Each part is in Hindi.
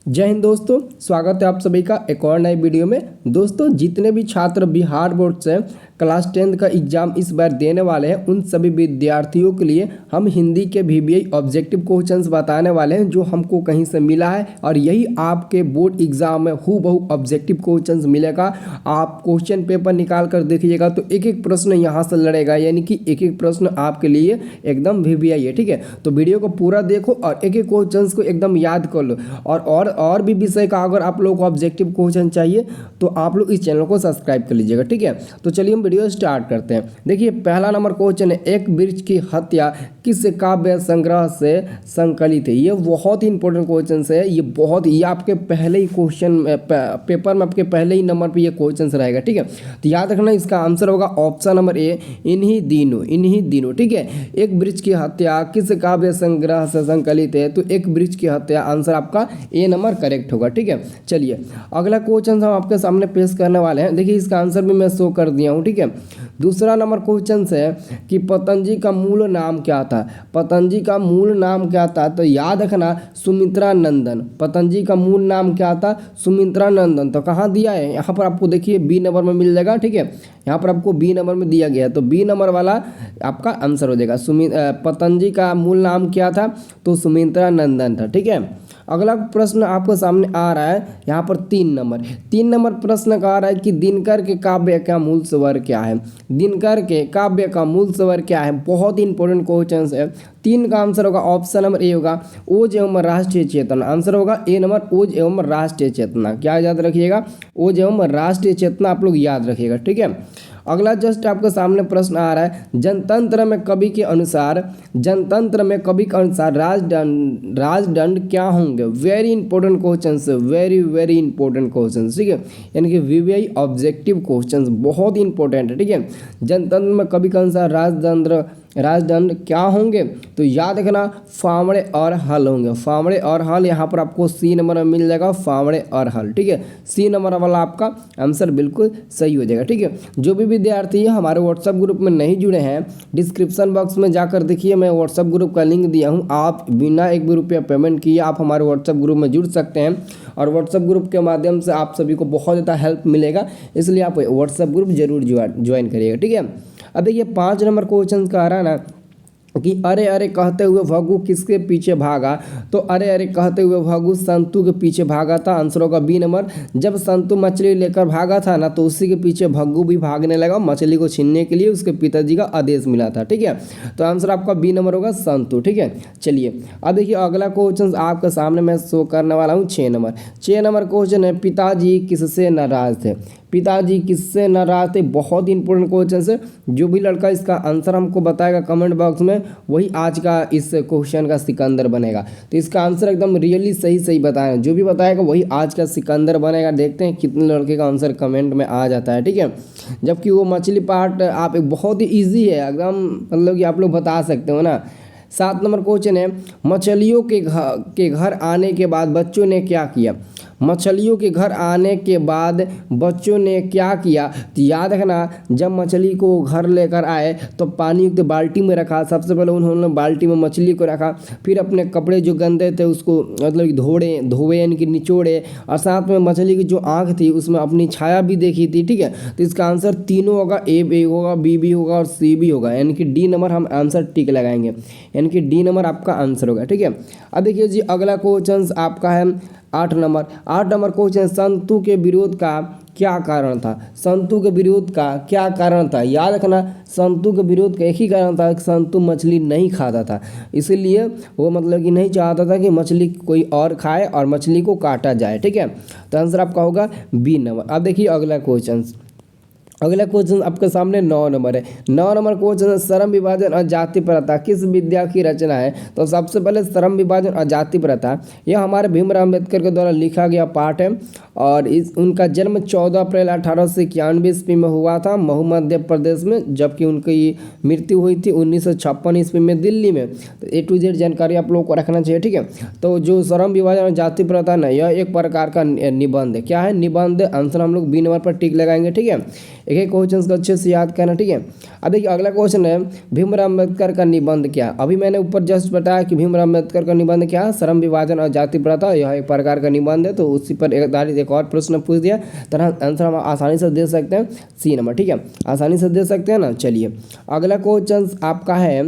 जय हिंद दोस्तों, स्वागत है आप सभी का एक और नए वीडियो में। दोस्तों, जितने भी छात्र बिहार बोर्ड से क्लास 10 का एग्जाम इस बार देने वाले हैं, उन सभी विद्यार्थियों के लिए हम हिंदी के VBI ऑब्जेक्टिव क्वेश्चंस बताने वाले हैं, जो हमको कहीं से मिला है और यही आपके बोर्ड एग्जाम में हूबहू ऑब्जेक्टिव क्वेश्चंस मिलेगा। आप क्वेश्चन पेपर निकाल कर देखिएगा तो एक एक प्रश्न यहाँ से लड़ेगा, यानी कि एक एक प्रश्न आपके लिए एकदम VBI है। ठीक है, तो वीडियो को पूरा देखो और एक एक क्वेश्चन को एकदम याद कर लो। और भी विषय का अगर आप लोगों को ऑब्जेक्टिव क्वेश्चन चाहिए तो आप लोग इस चैनल को सब्सक्राइब कर लीजिएगा। ठीक है, तो चलिए हम वीडियो स्टार्ट करते हैं। देखिए, पहला नंबर क्वेश्चन है, एक वृक्ष की हत्या किस काव्य संग्रह से संकलित है। ये बहुत ही इंपॉर्टेंट क्वेश्चन है। ये आपके पहले ही क्वेश्चन पेपर में आपके पहले ही नंबर पे ये क्वेश्चन रहेगा। ठीक है, तो याद रखना, इसका आंसर होगा ऑप्शन नंबर ए, इन्हीं दिनों। ठीक है, एक वृक्ष की हत्या किस काव्य संग्रह से संकलित है, तो एक वृक्ष की हत्या आंसर आपका ए नंबर करेक्ट होगा। ठीक है, चलिए अगला क्वेश्चन हम आपके सामने पेश करने वाले हैं। देखिए, इसका आंसर भी मैं शो कर दिया हूँ। ठीक है, दूसरा नंबर क्वेश्चन है कि पतंजलि का मूल नाम क्या था। पतंजलि का मूल नाम क्या था, तो याद रखना सुमित्रा नंदन। पतंजलि का मूल नाम क्या था, सुमित्रा नंदन। तो कहाँ दिया है, यहाँ पर आपको देखिए बी नंबर में मिल जाएगा। ठीक है, यहाँ पर आपको बी नंबर में दिया गया है, तो बी नंबर वाला आपका आंसर हो जाएगा। पतंजलि का मूल नाम क्या था, तो सुमित्रा नंदन था। ठीक है, अगला प्रश्न आपके सामने आ रहा है, यहाँ पर 3 नंबर प्रश्न का आ रहा है कि दिनकर के काव्य का मूल स्वर क्या है। दिनकर के काव्य का मूल स्वर क्या है, बहुत ही इंपॉर्टेंट क्वेश्चन है। 3 का आंसर होगा ऑप्शन नंबर ए होगा ओज एवं राष्ट्रीय चेतना। आंसर होगा ए नंबर ओज एवं राष्ट्रीय चेतना। क्या याद रखिएगा, ओज एवं राष्ट्रीय चेतना आप लोग याद रखिएगा। ठीक है, अगला जस्ट आपके सामने प्रश्न आ रहा है, जनतंत्र में कवि के अनुसार राजदंड क्या होंगे। Very important question, very important question. ठीक है, यानी कि VBI ऑब्जेक्टिव क्वेश्चन बहुत ही इंपॉर्टेंट है। ठीक है, जनतंत्र में कवि के अनुसार राजदंड क्या होंगे, तो याद रखना फावड़े और हल होंगे। फावड़े और हल, यहाँ पर आपको सी नंबर में मिल जाएगा, फावड़े और हल। ठीक है, सी नंबर वाला आपका आंसर बिल्कुल सही हो जाएगा। ठीक है, जो भी विद्यार्थी हमारे व्हाट्सएप ग्रुप में नहीं जुड़े हैं, डिस्क्रिप्शन बॉक्स में जाकर देखिए, मैं व्हाट्सएप ग्रुप का लिंक दिया हूँ। आप बिना 1 भी रुपया पेमेंट किए आप हमारे व्हाट्सएप ग्रुप में जुड़ सकते हैं और व्हाट्सएप ग्रुप के माध्यम से आप सभी को बहुत ज़्यादा हेल्प मिलेगा, इसलिए आप व्हाट्सएप ग्रुप जरूर ज्वाइन करिएगा। ठीक है, अब देखिए 5 नंबर क्वेश्चन का आ रहा है ना कि अरे अरे कहते हुए भग्गू किसके पीछे भागा, तो अरे अरे कहते हुए भग्गू संतु के पीछे भागा था। आंसर होगा बी नंबर। जब संतु मछली लेकर भागा था ना, तो उसी के पीछे भग्गू भी भागने लगा। मछली को छीनने के लिए उसके पिताजी का आदेश मिला था। ठीक है, तो आंसर आपका बी नंबर होगा संतु। ठीक है, चलिए अब देखिए अगला क्वेश्चन आपके सामने मैं शो करने वाला हूँ। 6 नंबर क्वेश्चन है, पिताजी किससे नाराज थे। पिताजी किससे नाराज थे, बहुत ही इंपॉर्टेंट क्वेश्चन है। जो भी लड़का इसका आंसर हमको बताएगा कमेंट बॉक्स में, वही आज का इस क्वेश्चन का सिकंदर बनेगा। तो इसका आंसर एकदम रियली सही बताएगा, जो भी बताएगा वही आज का सिकंदर बनेगा। देखते हैं कितने लड़के का आंसर कमेंट में आ जाता है। ठीक है, जबकि वो मछली पार्ट आप एक बहुत ही ईजी है एकदम, मतलब कि आप लोग बता सकते हो ना। 7 नंबर क्वेश्चन है, मछलियों के घर आने के बाद बच्चों ने क्या किया। मछलियों के घर आने के बाद बच्चों ने क्या किया, तो याद रखना जब मछली को घर लेकर आए तो पानी युक्त बाल्टी में रखा। सबसे पहले उन्होंने बाल्टी में मछली को रखा, फिर अपने कपड़े जो गंदे थे उसको मतलब धोए यानी कि निचोड़े, और साथ में मछली की जो आँख थी उसमें अपनी छाया भी देखी थी। ठीक है, तो इसका आंसर तीनों होगा, ए भी होगा, बी भी होगा और सी भी होगा, यानी कि डी नंबर हम आंसर टिक लगाएंगे, यानी कि डी नंबर आपका आंसर होगा। ठीक है, अब देखिए जी अगला क्वेश्चन आपका है 8 नंबर क्वेश्चन, संतु के विरोध का क्या कारण था। संतु के विरोध का क्या कारण था, याद रखना संतु के विरोध का एक ही कारण था कि संतु मछली नहीं खाता था, इसीलिए वो मतलब कि नहीं चाहता था कि मछली कोई और खाए और मछली को काटा जाए। ठीक है, तो आंसर आपका होगा बी नंबर। अब देखिए अगला क्वेश्चन आपके सामने 9 नंबर है। 9 नंबर क्वेश्चन है, श्रम विभाजन और जाति प्रथा किस विद्या की रचना है। तो सबसे पहले श्रम विभाजन और जाति प्रथा यह हमारे भीमराव अम्बेडकर के द्वारा लिखा गया पाठ है और उनका जन्म 14 अप्रैल 1891 ईस्वी में हुआ था महू मध्य प्रदेश में, जबकि उनकी मृत्यु हुई थी 1956 ईस्वी में दिल्ली में। तो A to Z जानकारी आप लोगों को रखना चाहिए। ठीक है, तो जो श्रम विभाजन और जाति प्रथा ना, यह एक प्रकार का निबंध है। क्या है, निबंध। आंसर हम लोग बी नंबर पर टिक लगाएंगे। ठीक है, एक एक क्वेश्चन को अच्छे से याद करना, ठीक है। अब देखिए अगला क्वेश्चन है भीमराव अम्बेडकर का निबंध क्या। अभी मैंने ऊपर जस्ट बताया कि भीमराव अम्बेडकर का निबंध क्या है, श्रम विभाजन और जाति प्रथा, यह एक प्रकार का निबंध है। तो उसी पर आधारित एक और प्रश्न पूछ दिया, तरह आंसर हम आसानी से दे सकते हैं सी नंबर, ठीक है, आसानी से दे सकते हैं ना। चलिए अगला क्वेश्चन आपका है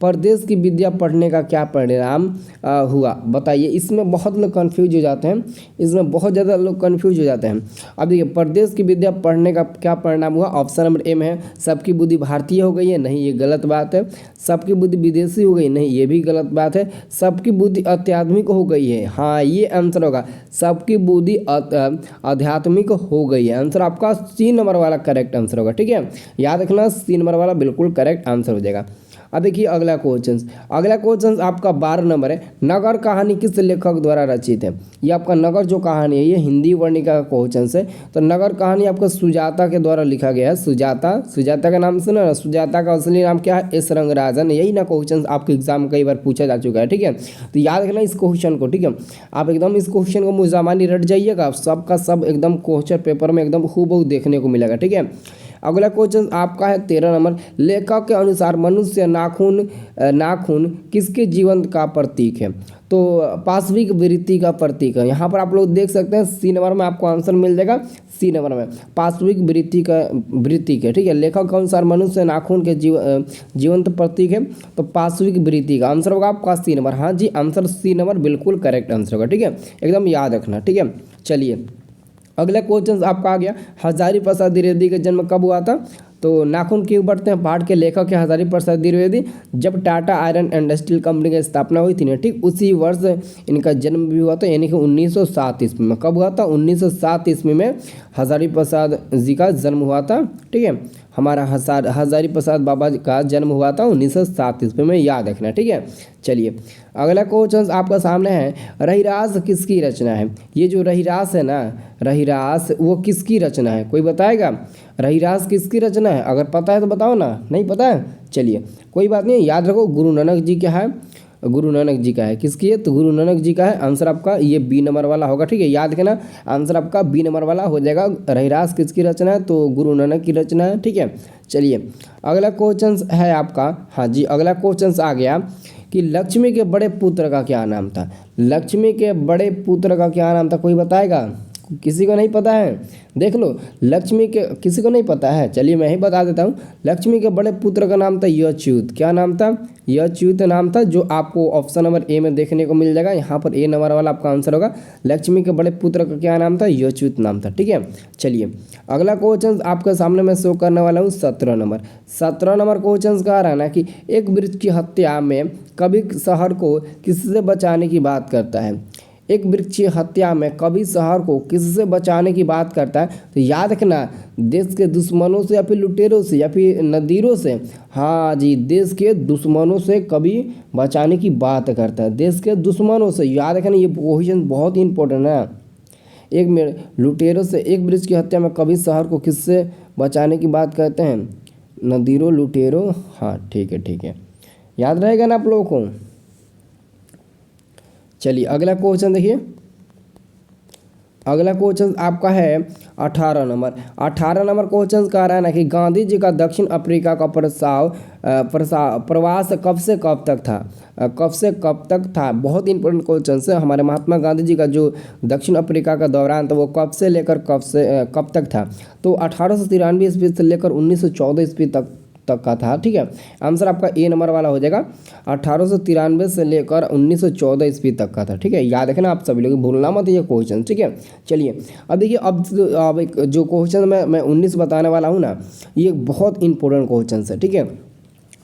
परदेश की विद्या पढ़ने का क्या परिणाम हुआ, बताइए। इसमें बहुत लोग कंफ्यूज हो जाते हैं, इसमें बहुत ज़्यादा लोग कंफ्यूज हो जाते हैं। अब देखिए परदेश की विद्या पढ़ने का क्या परिणाम हुआ, ऑप्शन नंबर ए में है सबकी बुद्धि भारतीय हो गई है, नहीं ये गलत बात है। सबकी बुद्धि विदेशी हो गई, नहीं ये भी गलत बात है। सबकी बुद्धि अत्याधुनिक हो गई है, हाँ ये आंसर होगा, सबकी बुद्धि आध्यात्मिक हो गई है। आंसर आपका सी नंबर वाला करेक्ट आंसर होगा, ठीक है, याद रखना सी नंबर वाला बिल्कुल करेक्ट आंसर हो जाएगा। अब देखिए अगला क्वेश्चन आपका 12 नंबर है, नगर कहानी किस लेखक द्वारा रचित है। ये आपका नगर जो कहानी है ये हिंदी वर्णिका का क्वेश्चन है। तो नगर कहानी आपका सुजाता के द्वारा लिखा गया है। सुजाता का नाम सुना ना, सुजाता का असली नाम क्या है, एस रंगराजन। यही ना क्वेश्चन आपके एग्जाम कई बार पूछा जा चुका है, ठीक है। तो याद रखना इस क्वेश्चन को, ठीक है, आप एकदम इस क्वेश्चन को मुजामानी रट जाइएगा, सबका सब एकदम क्वेश्चन पेपर में एकदम हूबहू देखने को मिलेगा, ठीक है। अगला क्वेश्चन आपका है 13 नंबर, लेखक के अनुसार मनुष्य नाखून किसके जीवन का प्रतीक है। तो पाशविक वृत्ति का प्रतीक है। यहाँ पर आप लोग देख सकते हैं सी नंबर में आपको आंसर मिल जाएगा, सी नंबर में पाशविक वृत्ति का, ठीक है। लेखक के अनुसार मनुष्य नाखून के जीवंत प्रतीक है, तो पाशविक वृत्ति का आंसर होगा आपका सी नंबर। हाँ जी आंसर सी नंबर बिल्कुल करेक्ट आंसर होगा, ठीक है, एकदम याद रखना, ठीक है। चलिए अगला क्वेश्चन आपका आ गया, हजारी प्रसाद द्विवेदी का जन्म कब हुआ था। तो नाखून क्यों बढ़ते हैं पाठ के लेखक है हजारी प्रसाद द्विवेदी, जब Tata iron and steel company की स्थापना हुई थी ना, ठीक उसी वर्ष इनका जन्म भी हुआ था, यानी कि 1907 ईस्वी में। कब हुआ था, 1907 ईस्वी में हजारी प्रसाद जी का जन्म हुआ था, ठीक है। हमारा हजारी प्रसाद बाबा का जन्म हुआ था 1907 ईस्वी में, याद रखना, ठीक है। चलिए अगला क्वेश्चन आपका सामने है, रहीरास किसकी रचना है। ये जो रहीरास है ना, रहीरास वो किसकी रचना है, कोई बताएगा रहीरास किसकी रचना है। अगर पता है तो बताओ ना, नहीं पता है चलिए कोई बात नहीं, याद रखो गुरु नानक जी क्या है, गुरु नानक जी का है। किसकी है, तो गुरु नानक जी का है। आंसर आपका ये बी नंबर वाला होगा, ठीक है, याद रखना आंसर आपका बी नंबर वाला हो जाएगा। रहीरास किसकी रचना है, तो गुरु नानक की रचना है, ठीक है। चलिए अगला क्वेश्चन है आपका, हाँ जी अगला क्वेश्चन आ गया कि लक्ष्मी के बड़े पुत्र का क्या नाम था। लक्ष्मी के बड़े पुत्र का क्या नाम था, कोई बताएगा, किसी को नहीं पता है, देख लो लक्ष्मी के, किसी को नहीं पता है, चलिए मैं ही बता देता हूँ। लक्ष्मी के बड़े पुत्र का नाम था यच्युत। क्या नाम था, यच्युत नाम था, जो आपको ऑप्शन नंबर ए में देखने को मिल जाएगा। यहाँ पर ए नंबर वाला आपका आंसर होगा। लक्ष्मी के बड़े पुत्र का क्या नाम था, यच्युत नाम था, ठीक है। चलिए अगला क्वेश्चन आपके सामने मैं शो करने वाला हूँ 17 नंबर क्वेश्चन कह रहा है ना कि एक वृक्ष की हत्या में कवि शहर को किससे बचाने की बात करता है। एक वृक्ष की हत्या में कवि शहर को किससे बचाने की बात करता है। तो याद रखना देश के दुश्मनों से या फिर लुटेरों से या फिर नदीरों से, हाँ जी देश के दुश्मनों से कवि बचाने की बात करता है, देश के दुश्मनों से। याद रखना ये क्वेश्चन बहुत ही इंपॉर्टेंट है। एक में लुटेरों से, एक वृक्ष की हत्या में कवि शहर को किससे बचाने की बात करते हैं, नदीरों लुटेरों, हाँ ठीक है, याद रहेगा ना आप लोगों को। चलिए अगला क्वेश्चन देखिए, अगला क्वेश्चन आपका है 18 नंबर क्वेश्चन कह रहा है ना कि गांधी जी का दक्षिण अफ्रीका का प्रवास कब से कब तक था। बहुत इंपॉर्टेंट क्वेश्चन है। हमारे महात्मा गांधी जी का जो दक्षिण अफ्रीका का दौरान था वो कब से लेकर कब तक था। तो 1893 ईस्वी से लेकर 1914 ईस्वी तक का था, ठीक है। आंसर आपका ए नंबर वाला हो जाएगा। 1893 से लेकर 1914 ईस्वी तक का था, ठीक है, याद रखना आप सभी लोग, भूलना मत ये क्वेश्चन, ठीक है। चलिए अब देखिए, अब एक जो क्वेश्चन मैं 19 बताने वाला हूँ ना, ये बहुत इंपॉर्टेंट क्वेश्चन है, ठीक है।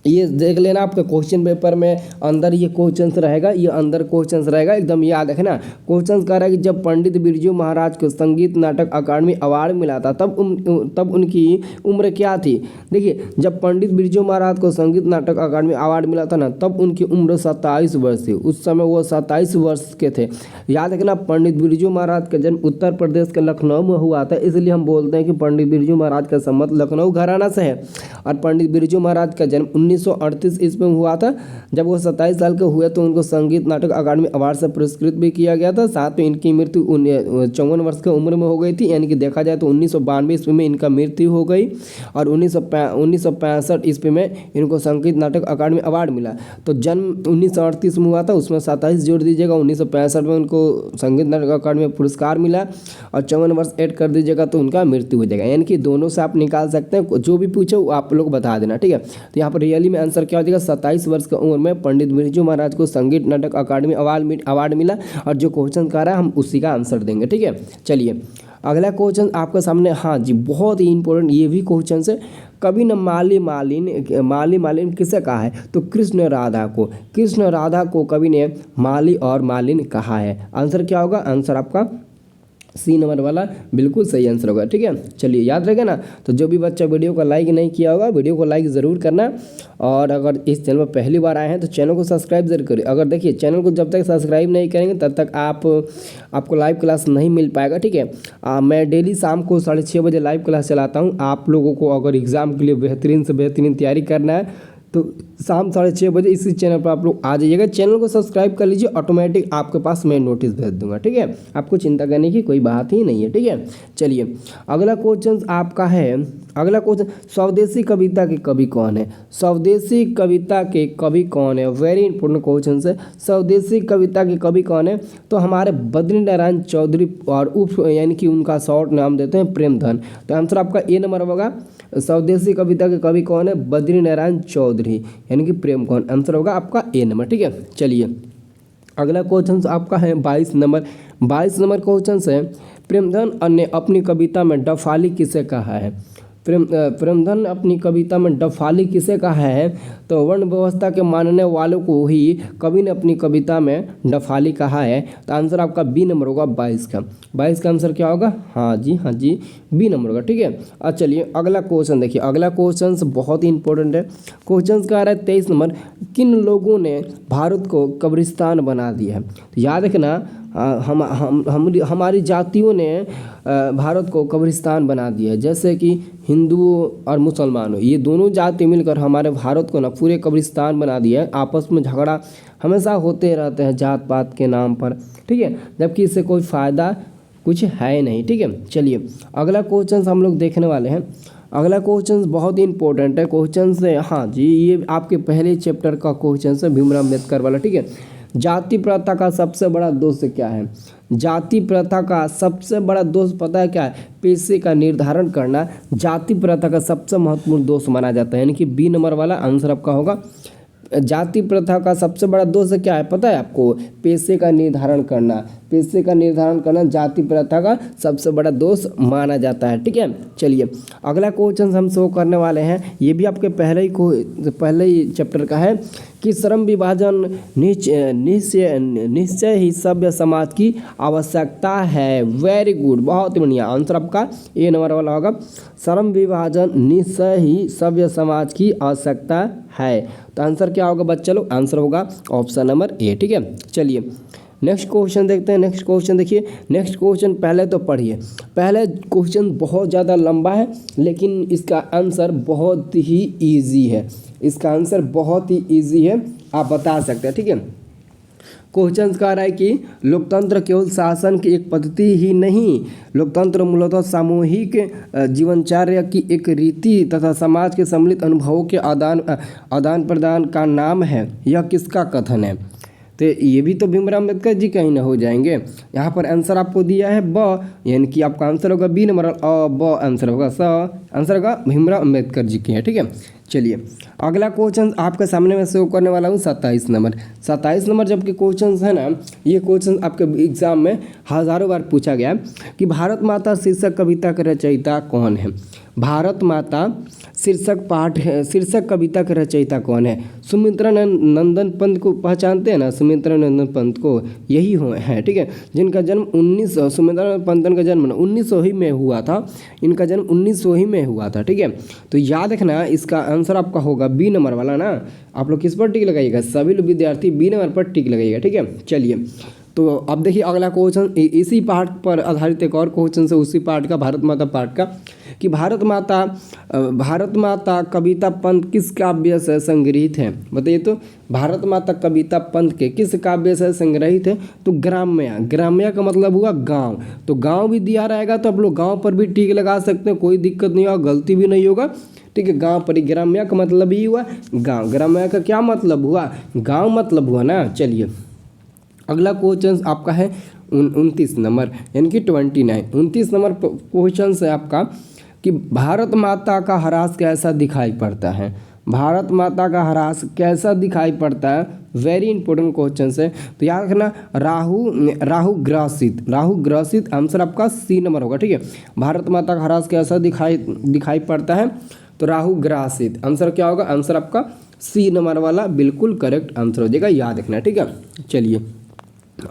ये देख लेना आपके क्वेश्चन पेपर में अंदर ये क्वेश्चन रहेगा, ये अंदर क्वेश्चन रहेगा, एकदम याद रखना। क्वेश्चन कह रहा है कि जब पंडित बिरजू महाराज को संगीत नाटक अकादमी अवार्ड मिला था तब उनकी उम्र क्या थी। देखिए जब पंडित बिरजू महाराज को संगीत नाटक अकादमी अवार्ड मिला था ना, तब उनकी उम्र 27 वर्ष थी। उस समय वो 27 वर्ष के थे। याद रखना पंडित बिरजू महाराज का जन्म उत्तर प्रदेश के लखनऊ में हुआ था, इसलिए हम बोलते हैं कि पंडित बिरजू महाराज का संबंध लखनऊ घराना से है। और पंडित बिरजू महाराज का जन्म 1938 ईस्वी में हुआ था। जब वो 27 साल के हुए तो उनको संगीत नाटक अकादमी अवार्ड से पुरस्कृत भी किया गया था। साथ में इनकी मृत्यु 54 वर्ष की उम्र में हो गई थी, यानी कि देखा जाए तो 1992 ईस्वी में इनका मृत्यु हो गई और 1965 ईस्वी में इनको संगीत नाटक अकादमी अवार्ड मिला। तो जन्म 1938 में हुआ था, उसमें 27 जोड़ दीजिएगा, 1965 में उनको संगीत नाटक अकादमी पुरस्कार मिला और 54 वर्ष ऐड कर दीजिएगा तो उनका मृत्यु हो जाएगा। यानी कि दोनों से आप निकाल सकते हैं, जो भी पूछो वो आप लोग बता देना, ठीक है। तो यहाँ पर रियली में आंसर क्या हो जाएगा, 27 वर्ष की उम्र में पंडित बिरजू महाराज को संगीत नाटक अकादमी अवार्ड मिला और जो क्वेश्चन कर रहा है हम उसी का आंसर देंगे, ठीक है। चलिए अगला क्वेश्चन आपके सामने, हाँ जी बहुत ही इंपॉर्टेंट ये भी क्वेश्चन है। कवि ने माली मालिन किसे कहा है, तो कृष्ण राधा को कवि ने माली और मालिन कहा है। आंसर क्या होगा, आंसर आपका सी नंबर वाला बिल्कुल सही आंसर होगा, ठीक है। चलिए याद रहेगा ना। तो जो भी बच्चा वीडियो को लाइक नहीं किया होगा वीडियो को लाइक ज़रूर करना, और अगर इस चैनल पर पहली बार आए हैं तो चैनल को सब्सक्राइब जरूर करिए। अगर देखिए चैनल को जब तक सब्सक्राइब नहीं करेंगे तब तक आपको लाइव क्लास नहीं मिल पाएगा, ठीक है। मैं डेली शाम को 6:30 बजे लाइव क्लास चलाता हूँ। आप लोगों को अगर एग्ज़ाम के लिए बेहतरीन से बेहतरीन तैयारी करना है तो शाम 6:30 बजे इसी चैनल पर आप लोग आ जाइएगा। चैनल को सब्सक्राइब कर लीजिए, ऑटोमेटिक आपके पास मैं नोटिस भेज दूंगा, ठीक है। आपको चिंता करने की कोई बात ही नहीं है, ठीक है। चलिए अगला क्वेश्चन आपका है, अगला क्वेश्चन, स्वदेशी कविता के कवि कौन है। स्वदेशी कविता के कवि कौन है, वेरी इंपॉर्टेंट क्वेश्चन है। स्वदेशी कविता के कवि कौन है, तो हमारे बद्री नारायण चौधरी और उर्फ यानी कि उनका शॉर्ट नाम देते हैं प्रेमधन। तो आंसर आपका ए नंबर होगा। स्वदेशी कविता के कवि कौन है, बद्री नारायण चौधरी यानी कि प्रेम कौन, आंसर होगा आपका ए नंबर, ठीक है। चलिए अगला क्वेश्चन आपका है 22 नंबर क्वेश्चन है, प्रेमधन ने अपनी कविता में डफाली किसे कहा है। प्रेमधन अपनी कविता में डफाली किसे कहा है, तो वर्ण व्यवस्था के मानने वालों को ही कवि ने अपनी कविता में डफाली कहा है। तो आंसर आपका बी नंबर होगा 22 का आंसर क्या होगा, हाँ जी बी नंबर होगा, ठीक है। अब चलिए अगला क्वेश्चन देखिए, अगला क्वेश्चन बहुत ही इंपॉर्टेंट है। क्वेश्चन कह रहा है 23 नंबर, किन लोगों ने भारत को कब्रिस्तान बना दिया है। तो याद रखना हमारी जातियों ने भारत को कब्रिस्तान बना दिया है, जैसे कि हिंदुओं और मुसलमानों, ये दोनों जाति मिलकर हमारे भारत को ना पूरे कब्रिस्तान बना दिया है। आपस में झगड़ा हमेशा होते रहते हैं जात पात के नाम पर, ठीक है, जबकि इससे कोई फ़ायदा कुछ है नहीं, ठीक है। चलिए अगला क्वेश्चन हम लोग देखने वाले हैं। अगला क्वेश्चन बहुत ही इंपॉर्टेंट है क्वेश्चन से, हाँ जी ये आपके पहले चैप्टर का क्वेश्चन है भीमराव अम्बेडकर वाला, ठीक है। जाति प्रथा का सबसे बड़ा दोष क्या है। जाति प्रथा का सबसे बड़ा दोष पता है क्या है, पेशे का निर्धारण करना जाति प्रथा का सबसे महत्वपूर्ण दोष माना जाता है, यानी कि बी नंबर वाला आंसर आपका होगा। जाति प्रथा का सबसे बड़ा दोष क्या है पता है आपको, पेशे का निर्धारण करना। पेशे का निर्धारण करना जाति प्रथा का सबसे बड़ा दोष माना जाता है, ठीक है। चलिए अगला क्वेश्चन हम शो करने वाले हैं, ये भी आपके पहले ही चैप्टर का है कि श्रम विभाजन निश्चय ही सभ्य समाज की आवश्यकता है। वेरी गुड, बहुत ही बढ़िया, आंसर आपका ए नंबर वाला होगा। श्रम विभाजन निश्चय ही सभ्य समाज की आवश्यकता है। तो आंसर क्या होगा बच्चा लोग, आंसर होगा ऑप्शन नंबर ए, ठीक है। चलिए नेक्स्ट क्वेश्चन देखते हैं। नेक्स्ट क्वेश्चन देखिए, नेक्स्ट क्वेश्चन पहले तो पढ़िए। पहले क्वेश्चन बहुत ज़्यादा लंबा है लेकिन इसका आंसर बहुत ही इजी है। इसका आंसर बहुत ही इजी है, आप बता सकते हैं, ठीक है। क्वेश्चन कह रहा है कि लोकतंत्र केवल शासन की एक पद्धति ही नहीं, लोकतंत्र मूलतः सामूहिक जीवनचर्या की एक रीति तथा समाज के सम्मिलित अनुभवों के आदान प्रदान का नाम है। यह किसका कथन है। तो ये भी तो भीमराव अम्बेडकर जी का ही ना हो जाएंगे। यहाँ पर आंसर आपको दिया है ब, यानी कि आपका आंसर होगा बी नंबर, ब आंसर होगा, स आंसर होगा भीमराव अम्बेडकर जी के हैं, ठीक है। चलिए अगला क्वेश्चन आपके सामने मैं शो करने वाला हूँ 27 नंबर। 27 नंबर जबकि क्वेश्चन है ना, ये क्वेश्चन आपके एग्जाम में हज़ारों बार पूछा गया कि भारत माता शीर्षक कविता का रचयिता कौन है। भारत माता शीर्षक कविता का रचयिता कौन है। सुमित्रा नंदन पंत को पहचानते हैं ना, सुमित्रा नंदन पंत को, यही है, ठीक है, जिनका जन्म 1900, सुमित्रा पंतन का जन्म 1900 ही में हुआ था, इनका जन्म 1900 ही में हुआ था, ठीक है। तो याद रखना इसका आंसर आपका होगा बी नंबर वाला ना। आप लोग किस पर टिक लगाइएगा, सभी लोग विद्यार्थी बी नंबर पर टिक लगाइएगा, ठीक है। चलिए तो अब देखिए अगला क्वेश्चन इसी पार्ट पर आधारित एक और क्वेश्चन है उसी पार्ट का, भारत माता पार्ट का, कि भारत माता कविता पंथ किस काव्य से संग्रहित है? बताइए तो, भारत माता कविता पंथ के किस काव्य से संग्रहित है? तो ग्राम्या। ग्राम्या का मतलब हुआ गांव, तो गांव भी दिया रहेगा तो आप लोग गांव पर भी टिक लगा सकते हैं, कोई दिक्कत नहीं होगा, गलती भी नहीं होगा, ठीक है। गांव पर, ग्राम्या का मतलब ही हुआ गांव, ग्राम्या का क्या मतलब हुआ? गांव मतलब हुआ ना। चलिए अगला क्वेश्चन आपका है 29 नंबर, यानी कि 29, 29 नंबर क्वेश्चन है आपका कि भारत माता का ह्रास कैसा दिखाई पड़ता है? भारत माता का ह्रास कैसा दिखाई पड़ता है? वेरी इंपॉर्टेंट क्वेश्चन है, तो याद रखना राहु ग्रसित आंसर आपका सी नंबर होगा, ठीक है। भारत माता का ह्रास कैसा दिखाई पड़ता है? तो राहु ग्रासित, आंसर क्या होगा? आंसर आपका सी नंबर वाला बिल्कुल करेक्ट आंसर हो जाएगा, याद रखना, ठीक है। चलिए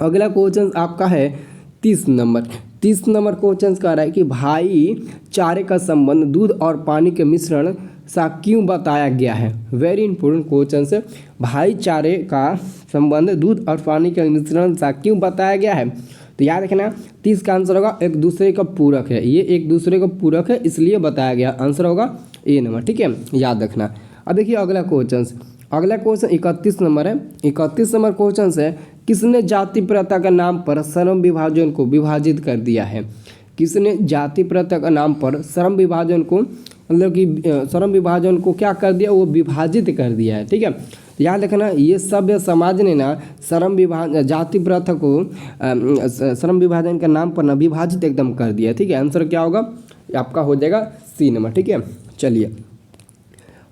अगला क्वेश्चन आपका है 30 नंबर। 30 नंबर क्वेश्चन कह रहा है कि भाईचारे का संबंध दूध और पानी के मिश्रण सा क्यों बताया गया है? वेरी इंपॉर्टेंट क्वेश्चन है, भाईचारे का संबंध दूध और पानी के मिश्रण सा क्यों बताया गया है? तो याद रखना 30 का आंसर होगा एक दूसरे का पूरक है, ये एक दूसरे का पूरक है इसलिए बताया गया, आंसर होगा ए नंबर, ठीक है, याद रखना। अब देखिए अगला क्वेश्चन 31 नंबर है। 31 नंबर क्वेश्चन है, किसने जाति प्रथा के नाम पर श्रम विभाजन को विभाजित कर दिया है? किसने जाति प्रथा के नाम पर श्रम विभाजन को, मतलब कि श्रम विभाजन को क्या कर दिया? वो विभाजित कर दिया है, ठीक है। याद रखना ये सभ्य समाज ने ना जाति प्रथा को श्रम विभाजन के नाम पर ना विभाजित एकदम कर दिया, ठीक है। आंसर क्या होगा? आपका हो जाएगा सी नंबर, ठीक है। चलिए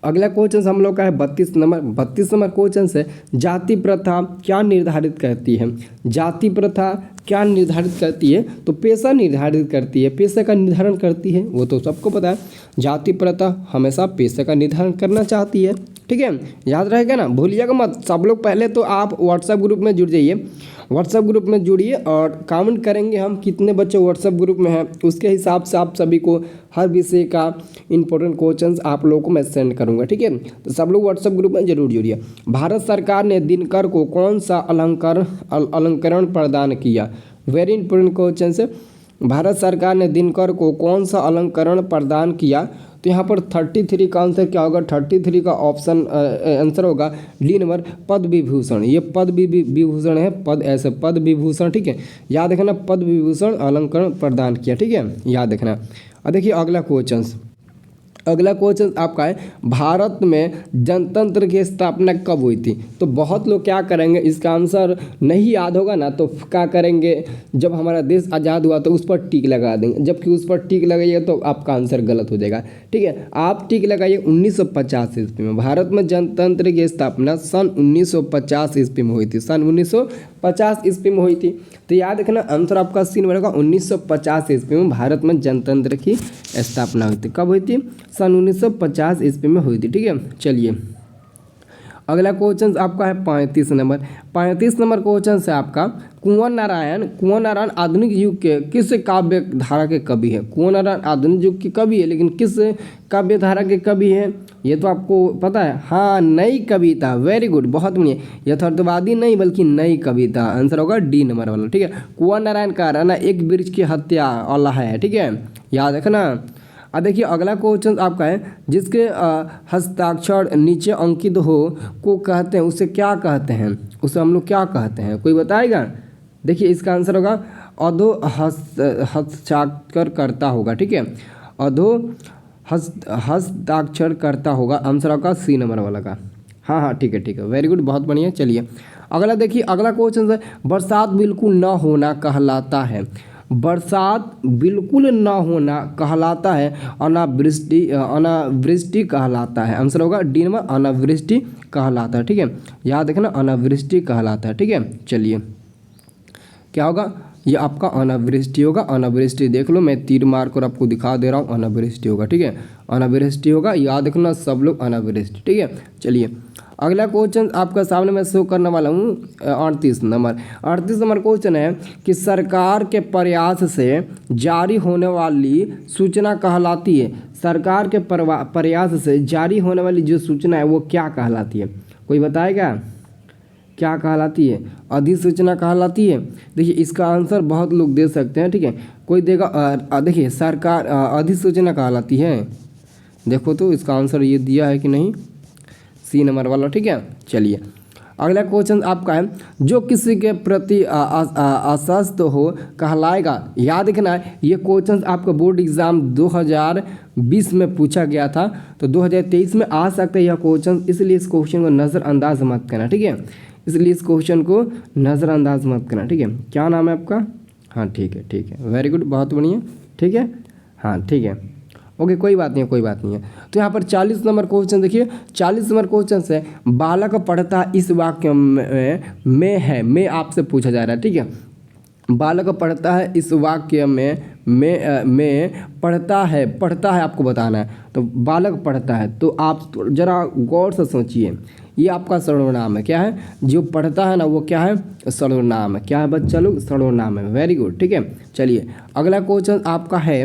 अगला क्वेश्चन हम लोग का है 32 नंबर। 32 नंबर क्वेश्चन है, जाति प्रथा क्या निर्धारित करती है? जाति प्रथा क्या निर्धारित करती है? तो पेशा निर्धारित करती है, पेशे का निर्धारण करती है, वो तो सबको पता है। जाति प्रथा हमेशा पेशे का निर्धारण करना चाहती है, ठीक है, याद रहेगा ना, भूलिएगा मत। सब लोग पहले तो आप व्हाट्सएप ग्रुप में जुड़ जाइए, व्हाट्सएप ग्रुप में जुड़िए और काउंट करेंगे हम कितने बच्चे व्हाट्सएप ग्रुप में हैं, उसके हिसाब से आप सभी को हर विषय का इंपॉर्टेंट क्वेश्चंस आप लोगों को मैं सेंड करूंगा, ठीक है। तो सब लोग व्हाट्सएप ग्रुप में जरूर जुड़िए। भारत सरकार ने दिनकर को कौन सा अलंकरण प्रदान किया? वेरी इंपॉर्टेंट क्वेश्चन है, भारत सरकार ने दिनकर को कौन सा अलंकरण प्रदान किया? तो यहाँ पर 33 का आंसर क्या होगा? 33 का ऑप्शन आंसर होगा डी नंबर, पद विभूषण। ये पद विभूषण है, पद विभूषण, ठीक है, याद रखना, पद विभूषण अलंकरण प्रदान किया, ठीक है, याद रखना। अब देखिए अगला क्वेश्चन आपका है, भारत में जनतंत्र की स्थापना कब हुई थी? तो बहुत लोग क्या करेंगे, इसका आंसर नहीं याद होगा ना तो क्या करेंगे, जब हमारा देश आज़ाद हुआ तो उस पर टिक लगा देंगे, जबकि उस पर टिक लगाइए तो आपका आंसर गलत हो जाएगा, ठीक है। आप टिक लगाइए 1950 ईस्वी में भारत में जनतंत्र की स्थापना सन 1950 ईस्वी में हुई थी, सन 1950 ईस्वी में हुई थी। तो याद रखना आंसर आपका सी नंबर होगा, 1950 ईस्वी में भारत में जनतंत्र की स्थापना हुई थी। कब हुई थी? सन 1950 ईस्वी में हुई थी, ठीक है। चलिए अगला क्वेश्चन आपका है 35 नंबर। 35 नंबर क्वेश्चन है आपका, कुंवर नारायण आधुनिक युग के किस काव्य धारा के कवि है? कुंवर नारायण आधुनिक युग के कवि है, लेकिन किस काव्य धारा के कवि है ये तो आपको पता है। हाँ, नई कविता, वेरी गुड, बहुत बढ़िया, यथार्थवादी नहीं बल्कि नई कविता, आंसर होगा डी नंबर वाला, ठीक है। कुंवर नारायण का ना एक वृक्ष की हत्या वाला है, ठीक है, याद रखना। अब देखिए अगला क्वेश्चन आपका है, जिसके हस्ताक्षर नीचे अंकित हो को कहते हैं, उसे क्या कहते हैं? उसे हम लोग क्या कहते हैं, कोई बताएगा? देखिए इसका आंसर होगा अधो हस्ताक्षर करता होगा, ठीक है, अधो हस्ताक्षर करता होगा, आंसर होगा सी नंबर वाला का। हाँ, ठीक है, वेरी गुड, बहुत बढ़िया। चलिए अगला देखिए, अगला क्वेश्चन है, बरसात बिल्कुल न होना कहलाता है? बरसात बिल्कुल न होना कहलाता है अनावृष्टि कहलाता है, आंसर होगा डी नंबर, अनावृष्टि कहलाता है, ठीक है, याद रखना, अनावृष्टि कहलाता है, ठीक है। चलिए क्या होगा, ये आपका अनावृष्टि होगा, अनावृष्टि देख लो, मैं तीर मार कर आपको दिखा दे रहा हूँ, अनावृष्टि होगा, ठीक है, अनावृष्टि होगा, याद रखना सब लोग, अनावृष्टि, ठीक है। चलिए अगला क्वेश्चन आपका सामने मैं शो करने वाला हूँ 38 नंबर। 38 नंबर क्वेश्चन है कि सरकार के प्रयास से जारी होने वाली सूचना कहलाती है? सरकार के प्रयास से जारी होने वाली जो सूचना है वो क्या कहलाती है, कोई बताएगा? क्या कहलाती है? अधिसूचना कहलाती है। देखिए इसका आंसर बहुत लोग दे सकते हैं, ठीक है। कोई देगा देखिए सरकार अधिसूचना कहलाती है। देखो तो इसका आंसर ये दिया है कि नहीं, सी नंबर वाला, ठीक है। चलिए अगला क्वेश्चन आपका है, जो किसी के प्रति अस्वस्थ हो कहलाएगा। याद रखना है ये क्वेश्चन आपका बोर्ड एग्जाम 2020 में पूछा गया था, तो 2023 में आ सकता है यह क्वेश्चन, इसलिए इस क्वेश्चन को नज़रअंदाज मत करना, ठीक है। इसलिए इस क्वेश्चन को नज़रअंदाज मत करना, ठीक है। क्या नाम है आपका? हाँ ठीक है, वेरी गुड, बहुत बढ़िया, ठीक है। हाँ ठीक है, ओके, कोई बात नहीं है। तो यहाँ पर 40 नंबर क्वेश्चन देखिए, 40 नंबर क्वेश्चन से बालक पढ़ता इस वाक्य में है, में आपसे पूछा जा रहा है, ठीक है। बालक पढ़ता है इस वाक्य में पढ़ता है आपको बताना है। तो बालक पढ़ता है, तो आप जरा गौर से सोचिए, ये आपका सर्वनाम है। क्या है? जो पढ़ता है ना वो क्या है? सर्वनाम है। क्या है बच्चा लोग? सर्वनाम है। वेरी गुड, ठीक है। चलिए अगला क्वेश्चन आपका है,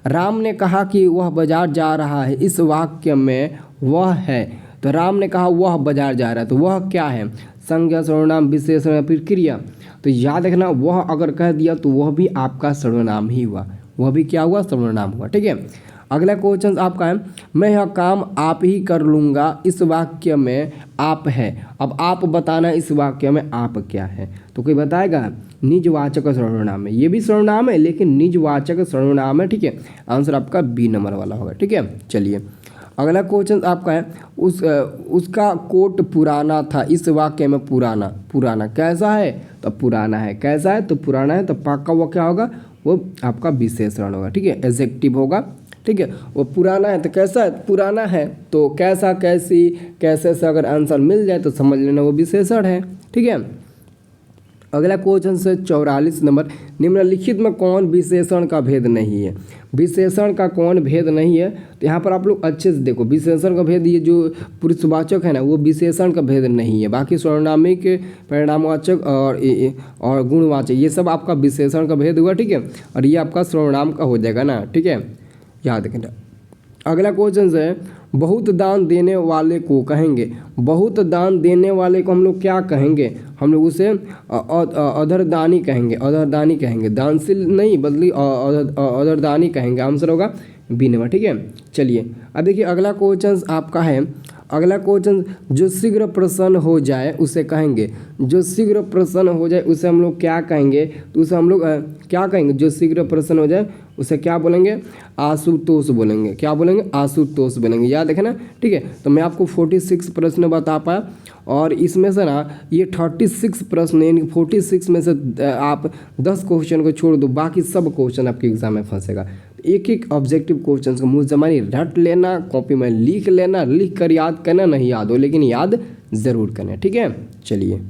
राम ने कहा कि वह बाजार जा रहा है, इस वाक्य में वह है। तो राम ने कहा वह बाजार जा रहा है, तो वह क्या है? संज्ञा, सर्वनाम, विशेषण या फिर क्रिया। तो याद रखना, वह अगर कह दिया तो वह भी आपका सर्वनाम ही हुआ, वह भी क्या हुआ? सर्वनाम हुआ, ठीक है। अगला क्वेश्चन आपका है, मैं यह काम आप ही कर लूँगा, इस वाक्य में आप है। अब आप बताना इस वाक्य में आप क्या है, तो कोई बताएगा? निजवाचक सर्वनाम है, ये भी सर्वनाम है लेकिन निजवाचक सर्वनाम है, ठीक है। आंसर आपका बी नंबर वाला होगा, ठीक है। चलिए अगला क्वेश्चन आपका है, उसका कोट पुराना था, इस वाक्य में पुराना कैसा है? तो पुराना है। कैसा है? तो पुराना है। तो पक्का वो क्या होगा? वो आपका विशेषण होगा, ठीक है, एडजेक्टिव होगा, ठीक है। वो पुराना है तो कैसा है? पुराना है। तो कैसा, कैसी, कैसे से अगर आंसर मिल जाए तो समझ लेना वो विशेषण है, ठीक है। अगला क्वेश्चन से 44 नंबर, निम्नलिखित में कौन विशेषण का भेद नहीं है? विशेषण का कौन भेद नहीं है? तो यहाँ पर आप लोग अच्छे से देखो, विशेषण का भेद, ये जो पुरुषवाचक है ना वो विशेषण का भेद नहीं है, बाकी सर्वनामिक, परिणामवाचक और गुणवाचक ये सब आपका विशेषण का भेद हुआ, ठीक है। और ये आपका सर्वनाम का हो जाएगा ना, ठीक है, याद रखना। अगला क्वेश्चन है, बहुत दान देने वाले को कहेंगे। बहुत दान देने वाले को हम लोग क्या कहेंगे? हम लोग उसे अधरदानी कहेंगे, दानशील नहीं बल्कि अधरदानी कहेंगे। आंसर होगा बी नंबर, ठीक है। चलिए अब देखिए अगला क्वेश्चन आपका है, अगला क्वेश्चन, जो शीघ्र प्रसन्न हो जाए उसे कहेंगे। जो शीघ्र प्रसन्न हो जाए उसे हम लोग क्या कहेंगे? तो उसे हम लोग क्या कहेंगे? जो शीघ्र प्रसन्न हो जाए उसे क्या बोलेंगे? आशुतोष बोलेंगे। क्या बोलेंगे? आशुतोष बोलेंगे। याद रखें ना, ठीक है। तो मैं आपको 46 प्रश्न बता पाया, और इसमें से ना ये 36 प्रश्न, यानी 46 में से आप 10 क्वेश्चन को छोड़ दो, बाकी सब क्वेश्चन आपके एग्जाम में फंसेगा। एक एक ऑब्जेक्टिव क्वेश्चन को मुँह जमानी रट लेना, कॉपी में लिख लेना, लिख कर याद करना, नहीं याद हो लेकिन याद ज़रूर करना, ठीक है। चलिए।